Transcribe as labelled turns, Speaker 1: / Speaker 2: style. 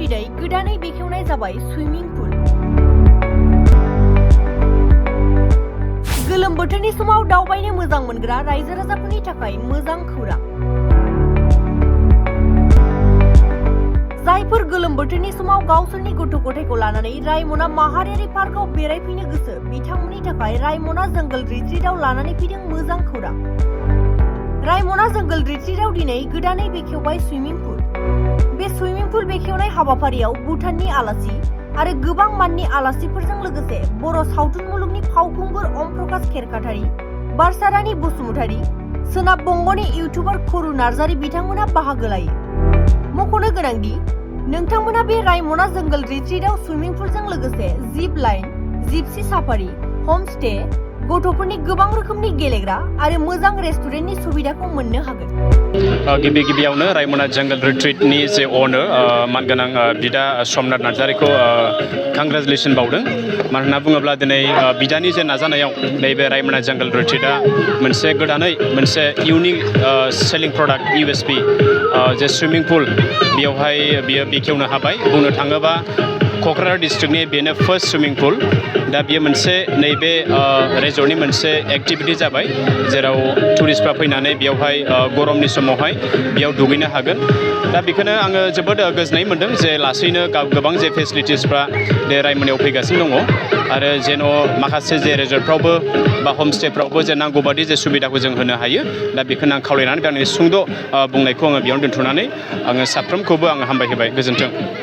Speaker 1: दिनै गोदानै बेखेवनाय जाबाय सुइमिं पुल। गोलोम बोथोरनि समाव दावबायनो मोजां मोनग्रा रायजो राजाफोरनि थाखाय मोजां खौरां। जायफोर गोलोम बोथोरनि समाव गावसोरनि गथ' गथायखौ लानानै रायमना माहारियारि पार्कआव बेरायफैनो गोसो बिथांमोननि थाखाय रायमना जंगल रिट्रिटआव लानानै फैदों मोजां खौरां। रायमना जंगल रिट्रिटआव दिनै गोदानै बेखेवबाय सुइमिं पुल। बे सुइमिं पुल बेखेवनाय हाबाफारियाव भुटाननि आलासि आरो गोबां माननि आलासिफोरजों लोगोसे बर' सावथुन मुलुगनि फावखुंगुर अम प्रकाश खेरखातारि, बारसारानि बसुमतारि, सोनाब बंगनि इउटुबार खरु नार्जारि बिथांमोना बाहागो लायो। मख'नो गोनांदि नोंथांमोना बे रायमना जंगल रिट्रिटआव सुइमिं पुलजों लोगोसे जिप लाइन, जिपसि साफारि, हमस्टे, गथ'फोरनि गोबां रोखोमनि गेलेग्रा आरो मोजां रेस्टुरेन्टनि सुबिदाखौ मोननो हागोन।
Speaker 2: गिबियावनो रायमना जंगल रिट्रिटनि जे अनर मानगोनां बिदा समनाथ नार्जारिखौ कंग्रेचुलेसन बावदों। मानो होनना बुङोब्ला दिनै बिदानि जे नाजानायाव नैबे रायमना जंगल रिट्रिटआ मोनसे गोदानै मोनसे इउनिक सेलिं प्रडाक्ट USP जे सुइमिं पुल बेयावहाय बियो बेखेवनो हाबाय। बुंनो थाङोबा क'क्राझार डिस्ट्रिक्टनि बेनो फार्स्ट सुइमिं पुल। दा बियो मोनसे नैबे रेजर्टनि मोनसे एक्टिभिटि जाबाय जेराव टुरिस्टफ्रा फैनानै बेयावहाय गरमनि समावहाय बेयाव दुगैनो हागोन। दा बेखौनो आङो जोबोद गोजोननाय मोन्दों जे लासैनो गोबां जे फेसिलिटिसफ्रा बे रायमनायाव फैगासिनो दङ आरो जेन' माखासे जे रेजर्टफ्रावबो बा हमस्टेफ्रावबो जे नांगौबादि जे सुबिदाखौ जों होनो हायो। दा बेखौनो आं खावलायनानै गावनि सुंद' बुंनायखौ आङो बेयावनो दोनथ'नानै आङो साफ्रोमखौबो आङो हामबाय होबाय। गोजोन्थों।